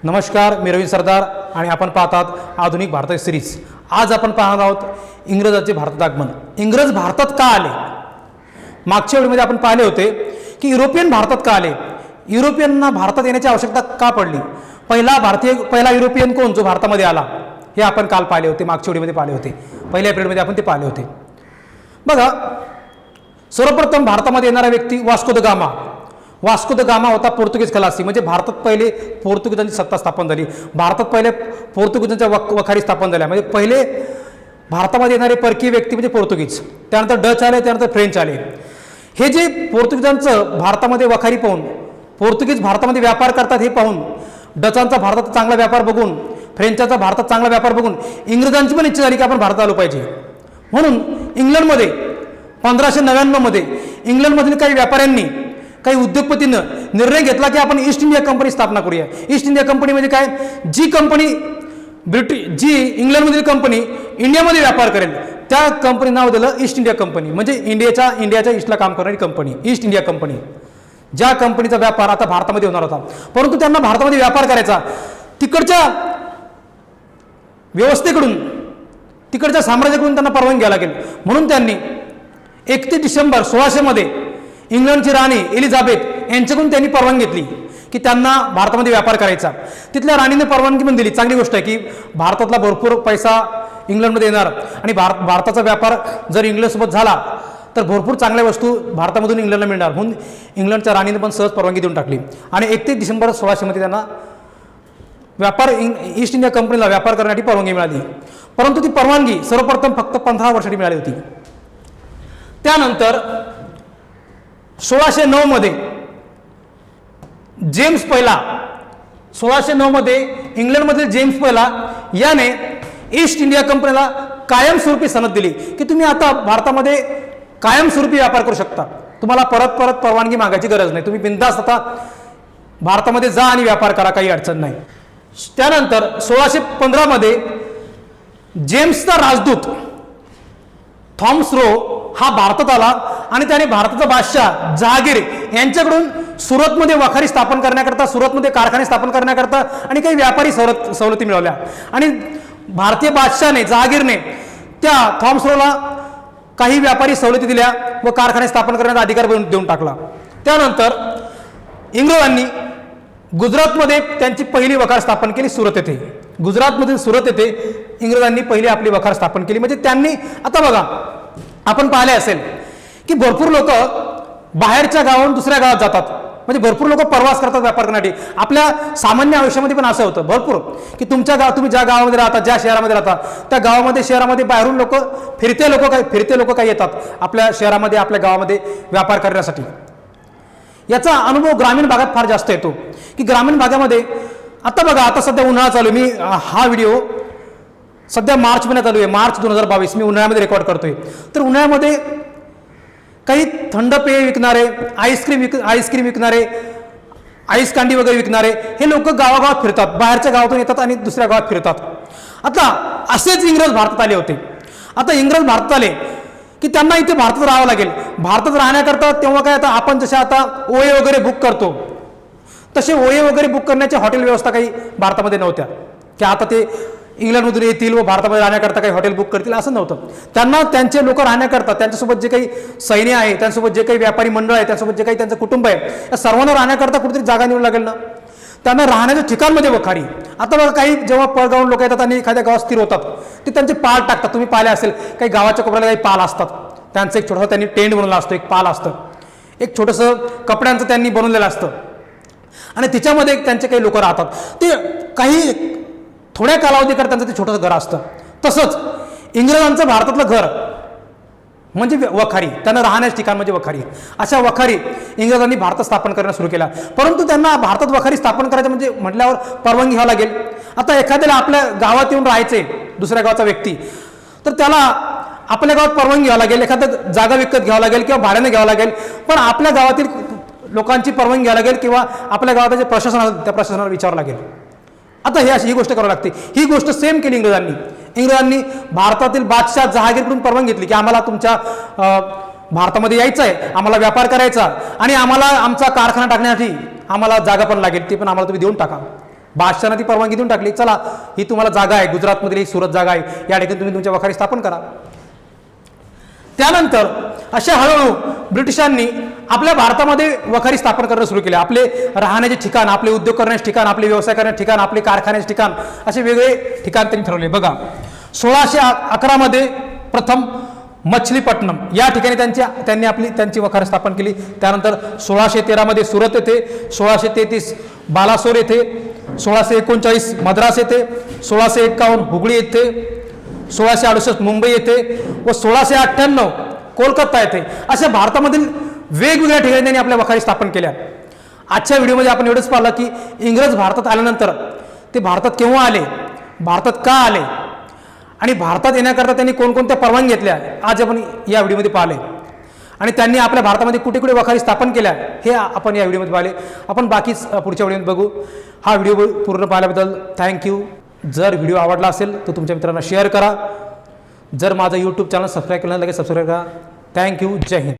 नमस्कार, मी रवी सरदार आणि आपण पाहतात आधुनिक भारताची सिरीज। आज आपण पाहणार आहोत इंग्रजांचे भारतात आगमन। इंग्रज भारतात का आले? मागच्या व्हिडिओमध्ये आपण पाहिले होते की युरोपियन भारतात का आले, युरोपियनना भारतात येण्याची आवश्यकता का पडली, पहिला युरोपियन कोण जो भारतामध्ये आला हे आपण काल पाहिले होते, मागच्या व्हिडिओमध्ये पाहिले होते, पहिल्या एप्रिलमध्ये आपण ते पाहिले होते। बघा, सर्वप्रथम भारतामध्ये येणारा व्यक्ती Vasco the gamma. Vasco the gamma होता पोर्तुगीज खलासी, म्हणजे भारतात पहिले पोर्तुगीजांची सत्ता स्थापन झाली, भारतात पहिले पोर्तुगीजांच्या वखारी स्थापन झाल्या, म्हणजे पहिले भारतामध्ये येणारे परकीय व्यक्ती म्हणजे पोर्तुगीज, त्यानंतर डच आले, त्यानंतर फ्रेंच आले। हे जे पोर्तुगीजांचं भारतामध्ये वखारी पाहून, पोर्तुगीज भारतामध्ये व्यापार करतात हे पाहून, डचांचा भारतात चांगला व्यापार बघून, फ्रेंचांचा भारतात चांगला व्यापार बघून इंग्रजांची पण इच्छा झाली की आपण भारतात आलो पाहिजे। म्हणून इंग्लंडमध्ये 1599 मध्ये इंग्लंडमधील काही व्यापाऱ्यांनी, काही उद्योगपतींनी निर्णय घेतला की आपण ईस्ट इंडिया कंपनी स्थापना करूया। ईस्ट इंडिया कंपनी म्हणजे काय? जी कंपनी जी इंग्लंडमधील कंपनी इंडियामध्ये व्यापार करेल त्या कंपनी नाव दिलं ईस्ट इंडिया कंपनी, म्हणजे इंडियाच्या ईस्टला काम करणारी कंपनी ईस्ट इंडिया कंपनी। ज्या कंपनीचा व्यापार आता भारतामध्ये होणार होता, परंतु त्यांना भारतामध्ये व्यापार करायचा तिकडच्या व्यवस्थेकडून, तिकडच्या साम्राज्याकडून त्यांना परवानगी घ्यावी लागेल। म्हणून त्यांनी 31 डिसेंबर 1600 मध्ये इंग्लंडची राणी एलिझाबेथ यांच्याकडून त्यांनी परवानगी घेतली की त्यांना भारतामध्ये व्यापार करायचा। तिथल्या राणीने परवानगी पण दिली, चांगली गोष्ट आहे की भारतातला भरपूर पैसा इंग्लंडमध्ये येणार आणि भारताचा व्यापार जर इंग्लंडसोबत झाला तर भरपूर चांगल्या वस्तू भारतामधून इंग्लंडला मिळणार, म्हणून इंग्लंडच्या राणीने पण सहज परवानगी देऊन टाकली आणि 31 डिसेंबर 1600 मध्ये त्यांना ईस्ट इंडिया कंपनीला व्यापार करण्यासाठी परवानगी मिळाली। परंतु ती परवानगी सर्वप्रथम फक्त 15 वर्षांसाठी मिळाली होती। त्यानंतर 1609 मध्ये जेम्स पहिला, 1609 मध्ये इंग्लंडमधील जेम्स पहिला याने ईस्ट इंडिया कंपनीला कायमस्वरूपी सनद दिली की तुम्ही आता भारतामध्ये कायमस्वरूपी व्यापार करू शकता, तुम्हाला परत परत परवानगी मागायची गरज नाही, तुम्ही बिनधास्त आता भारतामध्ये जा आणि व्यापार करा, काही अडचण नाही। त्यानंतर 1615 मध्ये जेम्सचा राजदूत थॉमस रो हा भारतात आला आणि त्याने भारताचा बादशाह जहागीर यांच्याकडून सुरतमध्ये वखारी स्थापन करण्याकरता, सुरतमध्ये कारखाने स्थापन करण्याकरता आणि काही व्यापारी सवलती मिळवल्या आणि भारतीय बादशाहने, जहागीरने त्या थॉमस रोला काही व्यापारी सवलती दिल्या व कारखाने स्थापन करण्याचा अधिकार देऊन टाकला। त्यानंतर इंग्रजांनी गुजरातमध्ये त्यांची पहिली वखार स्थापन केली सुरत येथे। गुजरातमधील सुरत येथे इंग्रजांनी पहिली आपली वखार स्थापन केली। म्हणजे त्यांनी, आता बघा आपण पाहिले असेल की भरपूर लोक बाहेरच्या गावाहून दुसऱ्या गावात जातात, म्हणजे भरपूर लोक प्रवास करतात व्यापार करण्यासाठी। आपल्या सामान्य आयुष्यामध्ये पण असं होतं भरपूर की तुम्ही ज्या गावामध्ये राहता, ज्या शहरामध्ये राहता, त्या गावामध्ये शहरामध्ये बाहेरून लोक फिरते लोक काही येतात आपल्या शहरामध्ये, आपल्या गावामध्ये व्यापार करण्यासाठी। याचा अनुभव ग्रामीण भागात फार जास्त येतो की ग्रामीण भागामध्ये, आता बघा आता सध्या उन्हाळा चालू आहे, मी हा व्हिडिओ सध्या मार्च महिन्यात चालू आहे, मार्च 2022 मी उन्हाळ्यामध्ये रेकॉर्ड करतोय। तर उन्हाळ्यामध्ये काही थंड पेय विकणारे, आईस्क्रीम विकणारे, आईस कांडी वगैरे विकणारे हे लोक गावागावात फिरतात, बाहेरच्या गावातून येतात आणि दुसऱ्या गावात फिरतात। आता असेच इंग्रज भारतात आले होते। आता इंग्रज भारतात आले की त्यांना इथे भारतात राहावं लागेल। भारतात राहण्याकरता तेव्हा काय, आता आपण जसे आता ओये वगैरे बुक करतो तसे ओये वगैरे बुक करण्याची हॉटेल व्यवस्था काही भारतामध्ये नव्हत्या की आता ते इंग्लंडमधून येतील व भारतामध्ये राहण्याकरता काही हॉटेल बुक करतील, असं नव्हतं। त्यांना त्यांचे लोक राहण्याकरता, त्यांच्यासोबत जे काही सैन्य आहे, त्यांच्यासोबत जे काही व्यापारी मंडळ आहे, त्यांच्यासोबत जे काही त्यांचं कुटुंब आहे, या सर्वांना राहण्याकरता कुठेतरी जागा निवड लागेल ना। त्यांना राहण्याच्या ठिकाणमध्ये वखारी, आता बघा काही जेव्हा परगावून लोक येतात आणि एखाद्या गावात स्थिर होतात ते त्यांचे पाल टाकतात, तुम्ही पाहिले असेल काही गावाच्या कोपऱ्याला काही पाल असतात, त्यांचं एक छोटंसं त्यांनी टेंट बनवला असतो, एक पाल असतं, एक छोटंसं कपड्यांचं त्यांनी बनवलेलं असतं आणि तिच्यामध्ये त्यांचे काही लोक राहतात। ते काही थोड्या कालावधीकरता त्यांचं ते छोटंसं घर असतं। तसंच इंग्रजांचं भारतातलं घर म्हणजे वखारी, त्यांना राहण्याचं ठिकाण म्हणजे वखारी। अशा वखारी इंग्रजांनी भारतात स्थापन करणं सुरू केला, परंतु त्यांना भारतात वखारी स्थापन करायचं म्हणजे म्हटल्यावर परवानगी घ्यावी लागेल। आता एखाद्याला आपल्या गावात येऊन राहायचे दुसऱ्या गावाचा व्यक्ती, तर त्याला आपल्या गावात परवानगी घ्यावी लागेल, एखादं जागा विकत घ्यावं लागेल किंवा भाड्याने घ्यावं लागेल, पण आपल्या गावातील लोकांची परवानगी घ्यावी लागेल किंवा आपल्या गावात जे प्रशासन त्या प्रशासनाला विचारावं लागेल। आता ही गोष्ट करावी लागते। ही गोष्ट सेम केली इंग्रजांनी भारतातील बादशाह जहागीरकडून परवानगी घेतली की आम्हाला तुमच्या भारतामध्ये यायचं आहे, आम्हाला व्यापार करायचा आणि आम्हाला आमचा कारखाना टाकण्यासाठी आम्हाला जागा पण लागेल, ती पण आम्हाला तुम्ही देऊन टाका। बादशाहाने ती परवानगी देऊन टाकली, चला ही तुम्हाला जागा आहे, गुजरातमधील ही सुरत जागा आहे, या ठिकाणी तुम्ही तुमच्या वखारी स्थापन करा. त्यानंतर अशा हळूहळू ब्रिटिशांनी आपल्या भारतामध्ये वखारी स्थापन करणं सुरू केले. आपले राहण्याचे ठिकाण, आपले उद्योग करण्याचे ठिकाण, आपले व्यवसाय करण्याचे ठिकाण, आपले कारखान्याचे ठिकाण, असे वेगळे ठिकाण त्यांनी ठरवले. बघा 1611 मध्ये प्रथम मछलीपट्टणम या ठिकाणी त्यांची वखार स्थापन केली. त्यानंतर 1613 मध्ये सुरत येथे, 1633 बालासोर येथे, 1639 मद्रास येथे, 1651 हुगळी येथे, 1668 मुंबई येथे व 1698 कोलकाता येथे अशा भारतामधील वेगवेगळ्या ठिकाणी त्यांनी आपल्या वखारी स्थापन केल्या. आजच्या व्हिडिओमध्ये आपण एवढंच पाहिलं की इंग्रज भारतात आल्यानंतर ते भारतात केव्हा आले, भारतात का आले आणि भारतात येण्याकरता त्यांनी कोणकोणत्या परवानगी घेतल्या, आज आपण या व्हिडिओमध्ये पाहिले. आणि त्यांनी आपल्या भारतामध्ये कुठे कुठे वखारी स्थापन केल्या हे आपण या व्हिडिओमध्ये पाहिले. आपण बाकीच पुढच्या व्हिडिओमध्ये बघू. हा व्हिडिओ पूर्ण पाहिल्याबद्दल थँक्यू. जर व्हिडिओ आवडला असेल तर तुमच्या मित्रांना शेअर करा. जर माझं यूट्यूब चॅनल सबस्क्राईब केलं लगेच सबस्क्राईब करा. थँक्यू. जय हिंद.